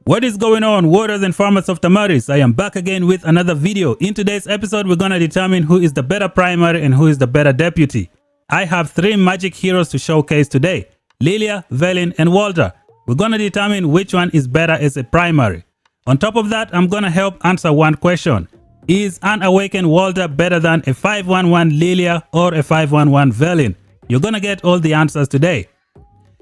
What is going on, warders and farmers of Tamaris? I am back again with another video. In today's episode, we're gonna determine who is the better primary and who is the better deputy. I have 3 magic heroes to showcase today: LILIYA, VELYN and WALDYR. We're gonna determine which one is better as a primary. On top of that, I'm gonna help answer one question. Is an AWAKEN WALDYR better than a 511 LILIYA or a 511 VELYN? You're gonna get all the answers today.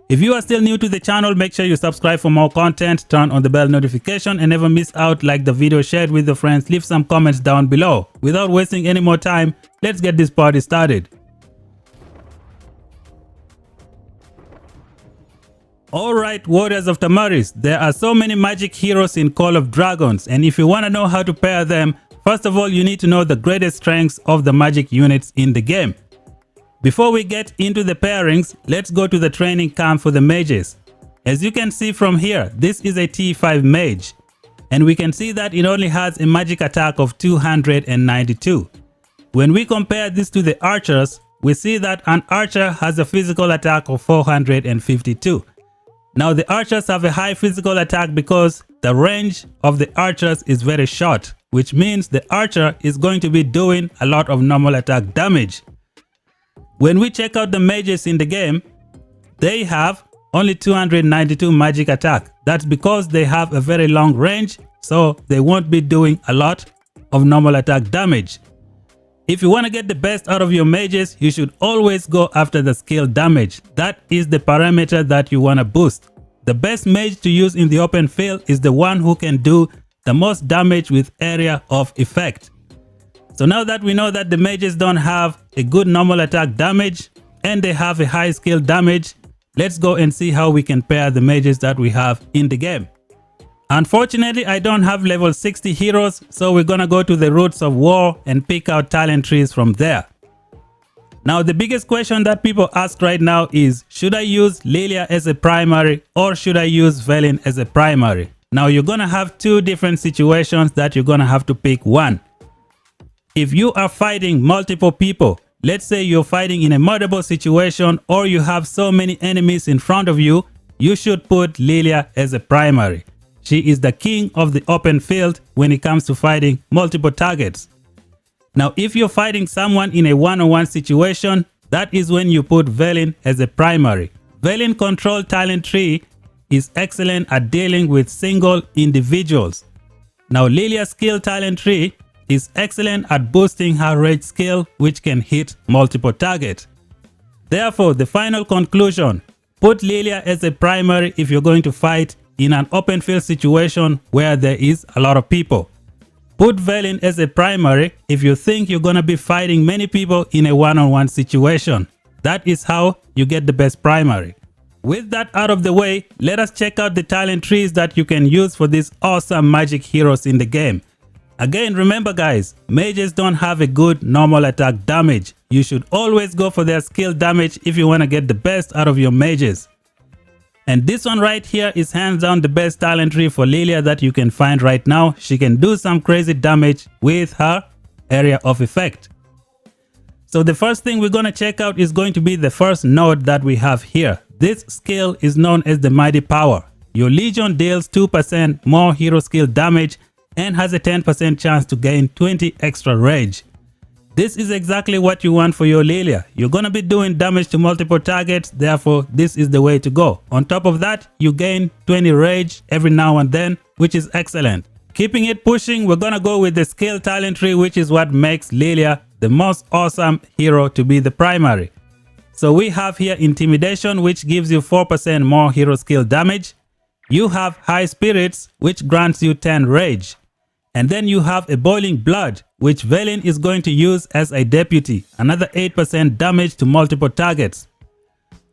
If you are still new to the channel, make sure you subscribe for more content, turn on the bell notification and never miss out. Like the video, share it with your friends, leave some comments down below. Without wasting any more time, let's get this party started. Alright, warriors of Tamaris, there are so many magic heroes in Call of Dragons, and if you want to know how to pair them, first of all you need to know the greatest strengths of the magic units in the game. Before we get into the pairings, let's go to the training camp for the mages. As you can see from here, this is a T5 mage, and we can see that it only has a magic attack of 292. When we compare this to the archers, we see that an archer has a physical attack of 452. Now the archers have a high physical attack because the range of the archers is very short, which means the archer is going to be doing a lot of normal attack damage. When we check out the mages in the game, they have only 292 magic attack. That's because they have a very long range, so they won't be doing a lot of normal attack damage. If you want to get the best out of your mages, you should always go after the skill damage. That is the parameter that you want to boost. The best mage to use in the open field is the one who can do the most damage with area of effect. So now that we know that the mages don't have a good normal attack damage and they have a high skill damage, let's go and see how we can pair the mages that we have in the game. Unfortunately, I don't have level 60 heroes, so we're gonna go to the Roots of War and pick out talent trees from there. Now the biggest question that people ask right now is, should I use LILIYA as a primary or should I use VELYN as a primary? Now you're gonna have 2 different situations that you're gonna have to pick one. If you are fighting multiple people, let's say you're fighting in a multiple situation or you have so many enemies in front of you, you should put LILIYA as a primary. She is the king of the open field when it comes to fighting multiple targets. Now if you're fighting someone in a one-on-one situation, that is when you put VELYN as a primary. VELYN control talent tree is excellent at dealing with single individuals. Now LILIYA's skill talent tree is excellent at boosting her rage skill, which can hit multiple targets. Therefore, the final conclusion, put LILIYA as a primary if you're going to fight in an open field situation where there is a lot of people. Put VELYN as a primary if you think you're going to be fighting many people in a one-on-one situation. That is how you get the best primary. With that out of the way, let us check out the talent trees that you can use for these awesome magic heroes in the game. Again, remember guys, mages don't have a good normal attack damage. You should always go for their skill damage if you want to get the best out of your mages. And this one right here is hands down the best talent tree for LILIYA that you can find right now. She can do some crazy damage with her area of effect. So the first thing we're going to check out is going to be the first node that we have here. This skill is known as the Mighty Power. Your Legion deals 2% more hero skill damage and has a 10% chance to gain 20 extra rage. This is exactly what you want for your LILIYA. You're gonna be doing damage to multiple targets, therefore this is the way to go. On top of that, you gain 20 rage every now and then, which is excellent. Keeping it pushing, we're gonna go with the skill talent tree, which is what makes LILIYA the most awesome hero to be the primary. So we have here Intimidation, which gives you 4% more hero skill damage. You have High Spirits, which grants you 10 rage. And then you have a Boiling Blood, which VELYN is going to use as a deputy, another 8% damage to multiple targets.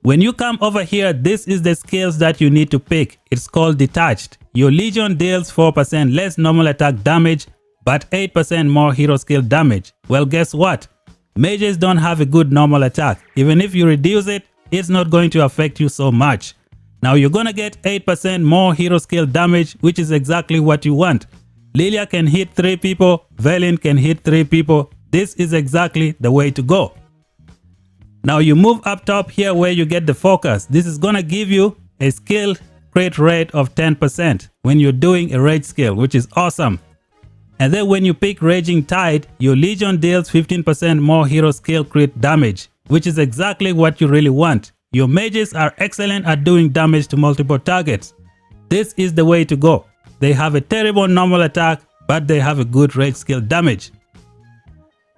When you come over here, this is the skills that you need to pick. It's called Detached. Your Legion deals 4% less normal attack damage, but 8% more hero skill damage. Well, guess what? Mages don't have a good normal attack. Even if you reduce it, it's not going to affect you so much. Now you're gonna get 8% more hero skill damage, which is exactly what you want. LILIYA can hit 3 people, VELYN can hit 3 people. This is exactly the way to go. Now you move up top here where you get the focus. This is gonna give you a skill crit rate of 10% when you're doing a rage skill, which is awesome. And then when you pick Raging Tide, your Legion deals 15% more hero skill crit damage, which is exactly what you really want. Your mages are excellent at doing damage to multiple targets. This is the way to go. They have a terrible normal attack, but they have a good rage skill damage.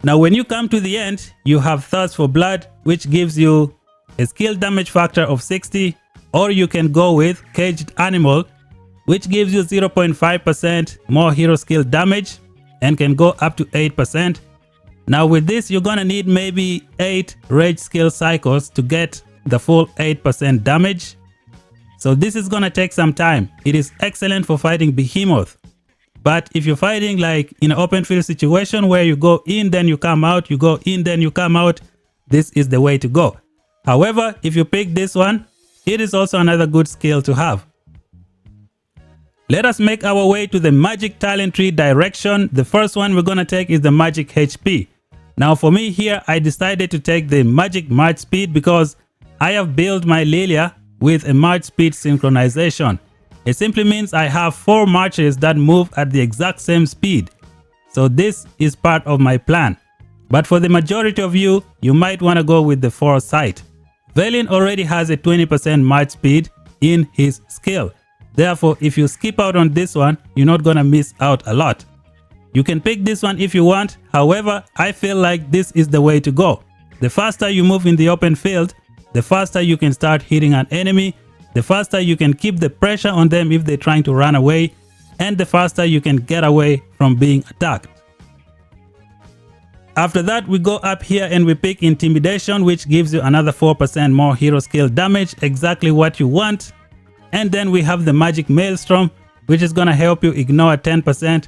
Now when you come to the end, you have Thirst for Blood, which gives you a skill damage factor of 60, or you can go with Caged Animal, which gives you 0.5% more hero skill damage and can go up to 8%. Now with this, you're gonna need maybe 8 rage skill cycles to get the full 8% damage. So this is gonna take some time. It is excellent for fighting Behemoth. But if you're fighting like in an open field situation where you go in, then you come out, you go in, then you come out, this is the way to go. However, if you pick this one, it is also another good skill to have. Let us make our way to the magic talent tree direction. The first one we're gonna take is the magic HP. Now for me here, I decided to take the magic march speed because I have built my LILIYA with a march speed synchronization. It simply means I have 4 marches that move at the exact same speed. So this is part of my plan. But for the majority of you, you might want to go with the foresight. VELYN already has a 20% march speed in his skill. Therefore, if you skip out on this one, you're not gonna miss out a lot. You can pick this one if you want. However, I feel like this is the way to go. The faster you move in the open field, the faster you can start hitting an enemy, the faster you can keep the pressure on them if they're trying to run away, and the faster you can get away from being attacked. After that, we go up here and we pick Intimidation, which gives you another 4% more hero skill damage, exactly what you want. And then we have the Magic Maelstrom, which is gonna help you ignore 10%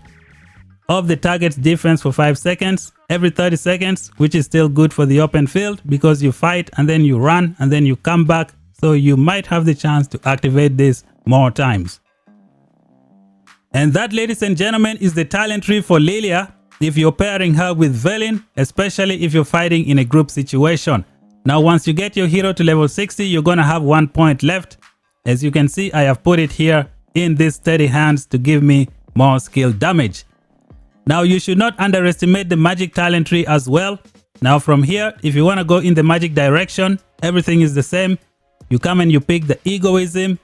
of the target's defense for 5 seconds every 30 seconds, which is still good for the open field because you fight and then you run and then you come back. So you might have the chance to activate this more times. And that, ladies and gentlemen, is the talent tree for LILIYA if you're pairing her with VELYN, especially if you're fighting in a group situation. Now once you get your hero to level 60, you're gonna have 1 point left. As you can see, I have put it here in these steady hands to give me more skill damage. Now you should not underestimate the magic talent tree as well. Now from here, if you want to go in the magic direction, everything is the same. You come and you pick the Egoism.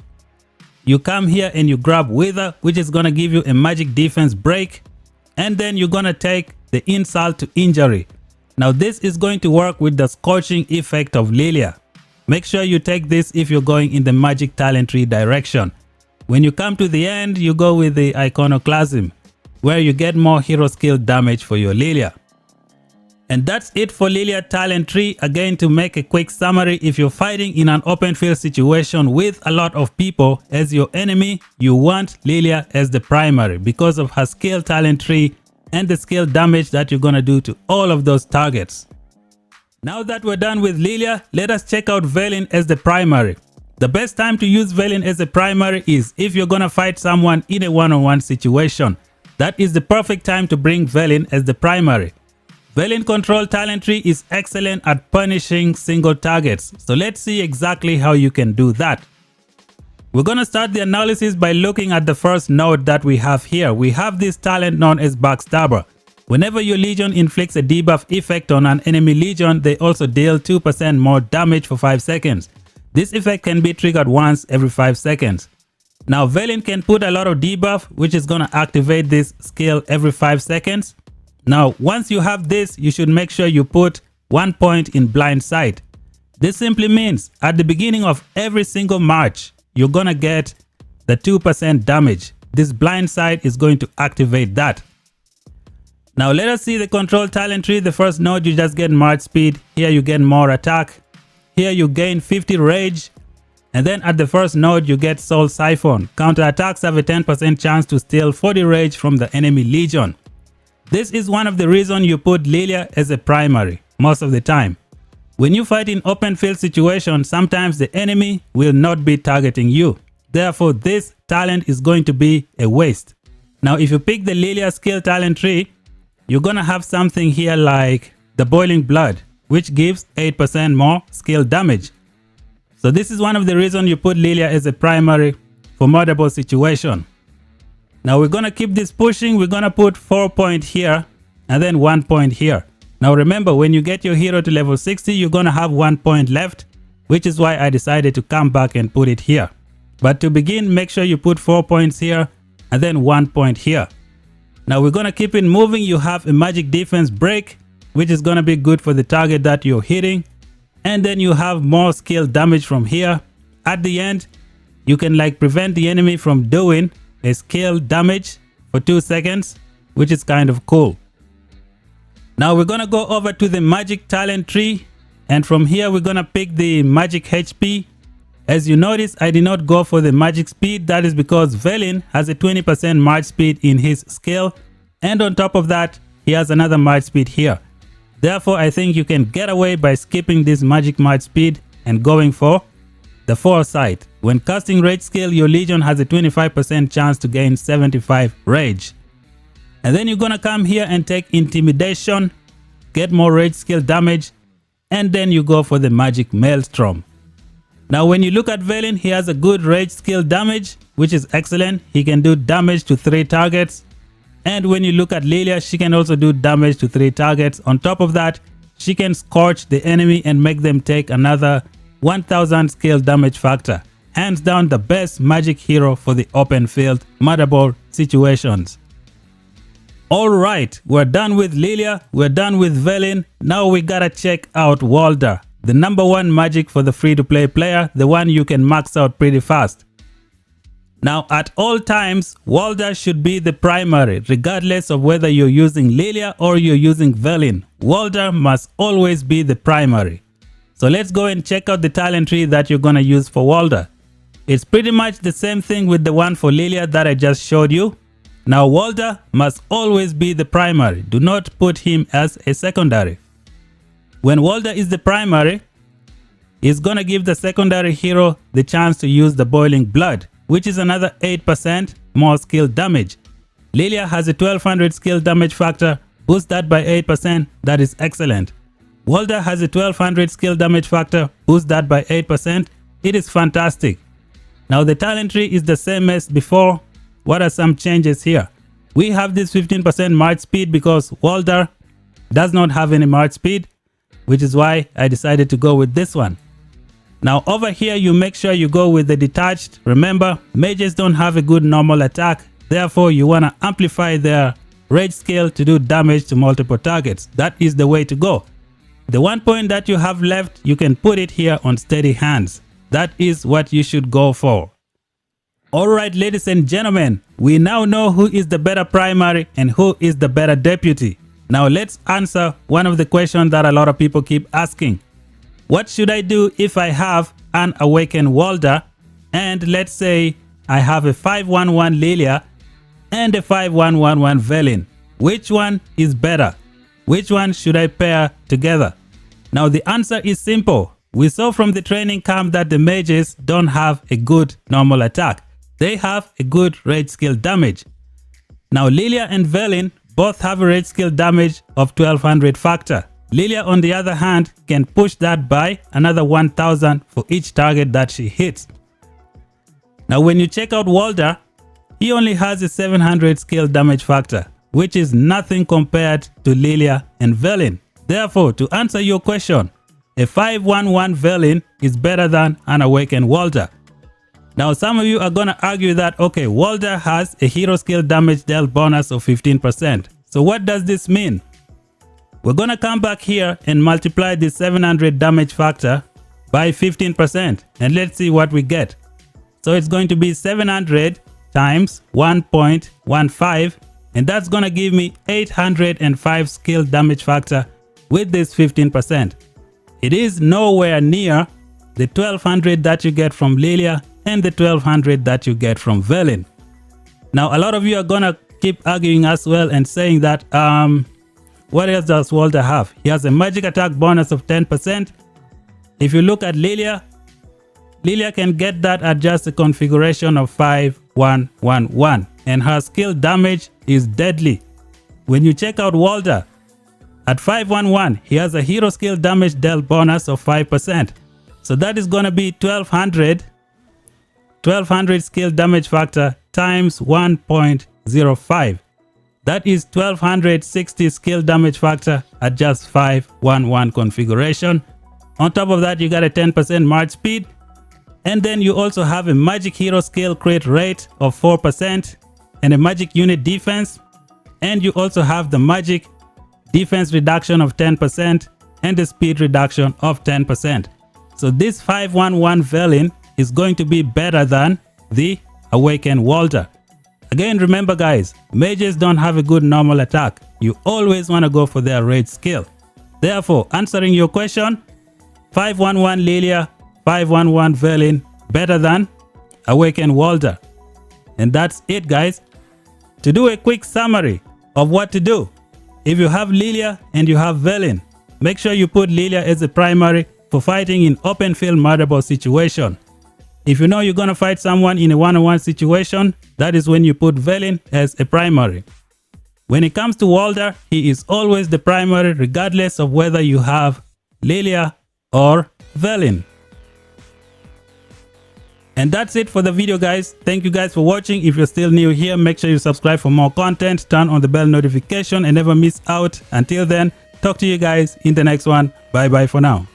You come here and you grab Wither, which is going to give you a magic defense break. And then you're going to take the Insult to Injury. Now this is going to work with the Scorching effect of LILIYA. Make sure you take this if you're going in the magic talent tree direction. When you come to the end, you go with the Iconoclasm, where you get more hero skill damage for your LILIYA. And that's it for LILIYA talent tree. Again, to make a quick summary, if you're fighting in an open field situation with a lot of people as your enemy, you want LILIYA as the primary because of her skill talent tree and the skill damage that you're gonna do to all of those targets. Now that we're done with LILIYA, let us check out VELYN as the primary. The best time to use VELYN as a primary is if you're gonna fight someone in a one-on-one situation. That is the perfect time to bring VELYN as the primary. VELYN control talent tree is excellent at punishing single targets. So let's see exactly how you can do that. We're gonna start the analysis by looking at the first node that we have here. We have this talent known as Backstabber. Whenever your Legion inflicts a debuff effect on an enemy Legion, they also deal 2% more damage for 5 seconds. This effect can be triggered once every 5 seconds. Now VELYN can put a lot of debuff, which is going to activate this skill every 5 seconds. Now once you have this, you should make sure you put 1 point in blind sight. This simply means at the beginning of every single march, you're going to get the 2% damage. This blind sight is going to activate that. Now let us see the control talent tree. The first node, you just get march speed. Here you get more attack. Here you gain 50 rage. And then at the first node, you get Soul Siphon. Counter attacks have a 10% chance to steal 40 rage from the enemy Legion. This is one of the reasons you put LILIYA as a primary most of the time. When you fight in open field situations, sometimes the enemy will not be targeting you. Therefore, this talent is going to be a waste. Now, if you pick the LILIYA skill talent tree, you're gonna have something here like the Boiling Blood, which gives 8% more skill damage. So this is one of the reasons you put LILIYA as a primary. for multiple situation. Now we're gonna keep this pushing. We're gonna put 4 point here and then 1 point here. Now remember, when you get your hero to level 60, you're gonna have 1 point left, which is why I decided to come back and put it here. But to begin, make sure you put 4 points here and then 1 point here. Now we're gonna keep it moving. You have a magic defense break, which is gonna be good for the target that you're hitting. And then you have more skill damage from here. At the end, you can like prevent the enemy from doing a skill damage for 2 seconds, which is kind of cool. Now we're gonna go over to the magic talent tree, and from here we're gonna pick the magic HP. As you notice, I did not go for the magic speed. That is because VELYN has a 20% march speed in his skill, and on top of that he has another march speed here. Therefore, I think you can get away by skipping this magic march speed and going for the foresight. When casting rage skill, your legion has a 25% chance to gain 75 rage. And then you're gonna come here and take intimidation, get more rage skill damage, and then you go for the magic maelstrom. Now when you look at VELYN, he has a good rage skill damage, which is excellent. He can do damage to 3 targets. And when you look at LILIYA, she can also do damage to 3 targets. On top of that, she can scorch the enemy and make them take another 1000 skill damage factor. Hands down the best magic hero for the open field motherboard situations. Alright, we're done with LILIYA, we're done with VELYN. Now we gotta check out WALDYR, the #1 magic for the free-to-play player, the one you can max out pretty fast. Now at all times, WALDYR should be the primary, regardless of whether you're using LILIYA or you're using VELYN. WALDYR must always be the primary. So let's go and check out the talent tree that you're gonna use for WALDYR. It's pretty much the same thing with the one for LILIYA that I just showed you. Now WALDYR must always be the primary. Do not put him as a secondary. When WALDYR is the primary, it's gonna give the secondary hero the chance to use the boiling blood, which is another 8% more skill damage. LILIYA has a 1200 skill damage factor. Boost that by 8%. That is excellent. WALDYR has a 1200 skill damage factor. Boost that by 8%. It is fantastic. Now the talent tree is the same as before. What are some changes here? We have this 15% march speed because WALDYR does not have any march speed, which is why I decided to go with this one. Now over here, you make sure you go with the detached. Remember, mages don't have a good normal attack. Therefore, you want to amplify their rage skill to do damage to multiple targets. That is the way to go. The 1 point that you have left, you can put it here on steady hands. That is what you should go for. Alright, ladies and gentlemen, we now know who is the better primary and who is the better deputy. Now let's answer one of the questions that a lot of people keep asking. What should I do if I have an AWAKEN WALDYR and let's say I have a 511 LILIYA and a 5111 VELYN? Which one is better? Which one should I pair together? Now the answer is simple. We saw from the training camp that the mages don't have a good normal attack. They have a good rage skill damage. Now LILIYA and VELYN both have a rage skill damage of 1200 factor. LILIYA on the other hand can push that by another 1000 for each target that she hits. Now when you check out WALDYR, he only has a 700 skill damage factor, which is nothing compared to LILIYA and VELYN. Therefore, to answer your question, a 511 VELYN is better than an AWAKEN WALDYR. Now some of you are gonna argue that, okay, WALDYR has a hero skill damage dealt bonus of 15%. So what does this mean? We're gonna come back here and multiply the 700 damage factor by 15% and let's see what we get. So it's going to be 700 times 1.15 and that's gonna give me 805 skill damage factor with this 15%. It is nowhere near the 1200 that you get from LILIYA and the 1200 that you get from VELYN. Now a lot of you are gonna keep arguing as well and saying that what else does WALDYR have? He has a magic attack bonus of 10%. If you look at LILIYA, LILIYA can get that at just a configuration of 5111 and her skill damage is deadly. When you check out WALDYR at 511, he has a hero skill damage dealt bonus of 5%. So that is gonna be 1200 1200 skill damage factor times 1.05. That is 1260 skill damage factor at just 511 configuration. On top of that, you got a 10% march speed. And then you also have a magic hero skill crit rate of 4% and a magic unit defense. And you also have the magic defense reduction of 10% and the speed reduction of 10%. So this 511 VELYN is going to be better than the AWAKEN WALDYR. Again, remember guys, mages don't have a good normal attack. You always want to go for their rage skill. Therefore, answering your question, 511 LILIYA, 511 VELYN better than AWAKEN WALDYR. And that's it guys. To do a quick summary of what to do, if you have LILIYA and you have VELYN, make sure you put LILIYA as a primary for fighting in open field murderable situation. If you know you're gonna fight someone in a one-on-one situation, that is when you put VELYN as a primary. When it comes to WALDYR, he is always the primary regardless of whether you have LILIYA or VELYN. And that's it for the video guys. Thank you guys for watching. If you're still new here, make sure you subscribe for more content, turn on the bell notification and never miss out. Until then, talk to you guys in the next one. Bye bye for now.